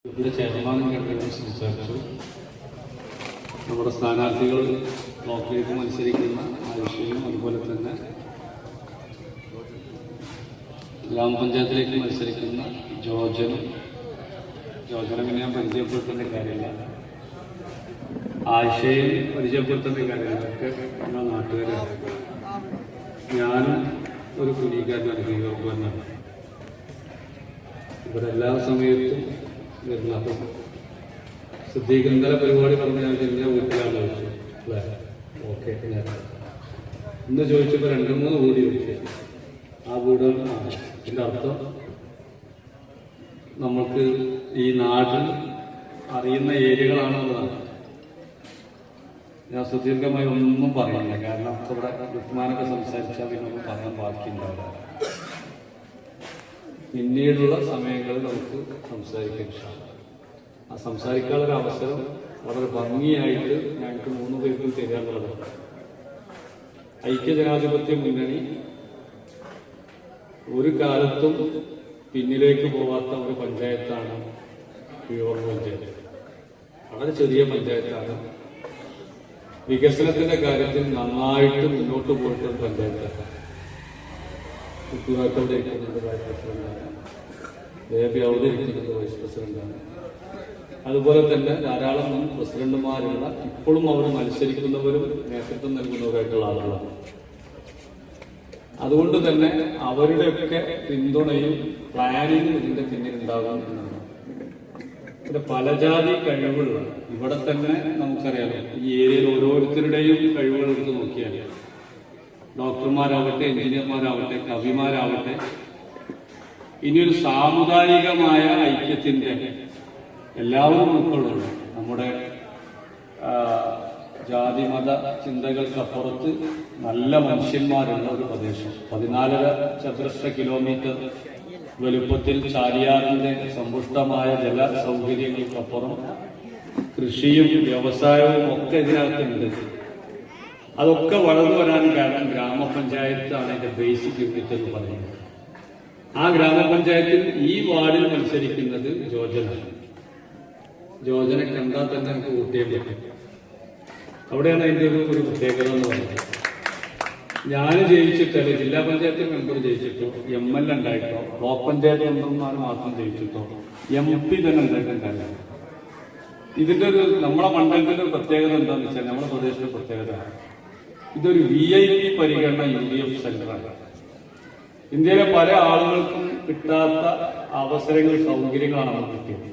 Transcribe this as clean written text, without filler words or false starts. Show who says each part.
Speaker 1: ഇവിടെ ചെയർമാനും കണ്ടു സംസാരിച്ചു. നമ്മുടെ സ്ഥാനാർത്ഥികൾ ബ്ലോക്കിലേക്ക് മത്സരിക്കുന്ന ആ വിഷയവും അതുപോലെ തന്നെ ഗ്രാമപഞ്ചായത്തിലേക്ക് മത്സരിക്കുന്ന ജോജനെ പിന്നെ ഞാൻ പരിചയപ്പെടുത്തേണ്ട കാര്യമില്ല, ആശയം പരിചയപ്പെടുത്തേണ്ട കാര്യമില്ല. ഒക്കെ നമ്മുടെ നാട്ടുകാരാണ്. ഞാനും ഒരു കുലിക്കാരനാണ്, കീഴോപ്പനാണ്. ഇവിടെ എല്ലാ സമയത്തും വരുന്നത് സിദ്ദീഖ് ഇന്നലെ പരിപാടി പറഞ്ഞാൽ ഞാൻ വീട്ടിലാണ് ചോദിച്ചു അല്ലേ? ഓക്കെ, ഞാൻ ഇന്ന് ചോദിച്ചപ്പോൾ 2-3 വീട് ചോദിച്ചു. ആ വീടുകളാണ് ഇതിൻ്റെ അർത്ഥം. നമുക്ക് ഈ നാട്ടിൽ അറിയുന്ന ഏരിയകളാണെന്നുള്ളതാണ്. ഞാൻ സുദീർഘമായി ഒന്നും പറയുന്നില്ല, കാരണം ഇവിടെ ഉസ്മാനൊക്കെ സംസാരിച്ചാൽ പിന്നെ പറയാൻ ബാക്കിയുണ്ടാവില്ല. പിന്നീടുള്ള സമയങ്ങളിൽ നമുക്ക് സംസാരിക്കാൻ ആ സംസാരിക്കാനുള്ള അവസരം വളരെ ഭംഗിയായിട്ട് ഞങ്ങൾക്ക് 3 പേർക്കും തരാനുള്ളത്. ഐക്യജനാധിപത്യ മുന്നണി ഒരു കാലത്തും പിന്നിലേക്ക് പോവാത്ത ഒരു പഞ്ചായത്താണ് കീഴോർ പഞ്ചായത്ത്. വളരെ ചെറിയ പഞ്ചായത്താണ്. വികസനത്തിന്റെ കാര്യത്തിൽ നന്നായിട്ട് മുന്നോട്ട് പോയിട്ടൊരു പഞ്ചായത്താണ്. കുട്ടിവാക്കവിടെ ഇരിക്കുന്നത് വൈസ് പ്രസിഡന്റാണ്, ബേബി അവിടെ ഇരിക്കുന്നത് വൈസ് പ്രസിഡന്റാണ്. അതുപോലെ തന്നെ ധാരാളം മുൻ പ്രസിഡന്റുമാരുള്ള, ഇപ്പോഴും അവർ മത്സരിക്കുന്നവരും നേതൃത്വം നൽകുന്നവരായിട്ടുള്ള ആളുകളാണ്. അതുകൊണ്ട് തന്നെ അവരുടെയൊക്കെ പിന്തുണയും പ്ലാനിങ്ങും ഇതിന്റെ പിന്നിലുണ്ടാകാൻ എന്നാണ്. ഇവിടെ പലജാതി കഴിവുകൾ ഇവിടെ തന്നെ നമുക്കറിയാലോ. ഈ ഏരിയയിൽ ഓരോരുത്തരുടെയും കഴിവുകൾ എടുത്ത് നോക്കിയാൽ ഡോക്ടർമാരാവട്ടെ, എഞ്ചിനീയർമാരാവട്ടെ, കവിമാരാവട്ടെ, ഇനിയൊരു സാമുദായികമായ ഐക്യത്തിന്റെ എല്ലാവരും ഉൾക്കൊള്ളുന്നു. നമ്മുടെ ജാതി മത ചിന്തകൾക്കപ്പുറത്ത് നല്ല മനുഷ്യന്മാരുള്ള ഒരു പ്രദേശം. 14.5 ചതുരശ്ര കിലോമീറ്റർ വലുപ്പത്തിൽ ചാലിയാറിന്റെ സമ്പുഷ്ടമായ ജല സൗകര്യങ്ങൾക്കപ്പുറം കൃഷിയും വ്യവസായവും ഒക്കെ ഇതിനകത്തുണ്ട്. അതൊക്കെ വളർന്നു വരാൻ കാരണം ഗ്രാമപഞ്ചായത്താണ് അതിന്റെ ബേസിക് യൂണിറ്റ് എന്ന് പറയുന്നത്. ആ ഗ്രാമപഞ്ചായത്തിൽ ഈ വാർഡിൽ മത്സരിക്കുന്നത് ജോജനാണ്. ജോജനെ കണ്ടാൽ തന്നെ നമുക്ക് ഊട്ടിയേ പറ്റും. അവിടെയാണ് അതിൻ്റെ ഒരു പ്രത്യേകത എന്ന് പറയുന്നത്. ഞാൻ ജയിച്ചിട്ടല്ലേ, ജില്ലാ പഞ്ചായത്ത് മെമ്പർ ജയിച്ചിട്ടോ, MLA ഉണ്ടായിട്ടോ, ബ്ലോക്ക് പഞ്ചായത്ത് മെമ്പർമാർ മാത്രം ജയിച്ചിട്ടോ, MP തന്നെ ഉണ്ടായിട്ടുണ്ടായില്ല. ഇതിന്റെ ഒരു നമ്മുടെ മണ്ഡലത്തിന്റെ ഒരു പ്രത്യേകത എന്താണെന്ന് വെച്ചാൽ, നമ്മുടെ പ്രദേശത്തിന്റെ പ്രത്യേകത ഇതൊരു VIP പരിഗണന UDF സെന്ററാണ്. ഇന്ത്യയിലെ പല ആളുകൾക്കും കിട്ടാത്ത അവസരങ്ങൾ, സൗകര്യങ്ങളാണ് നമുക്ക് കിട്ടിയത്.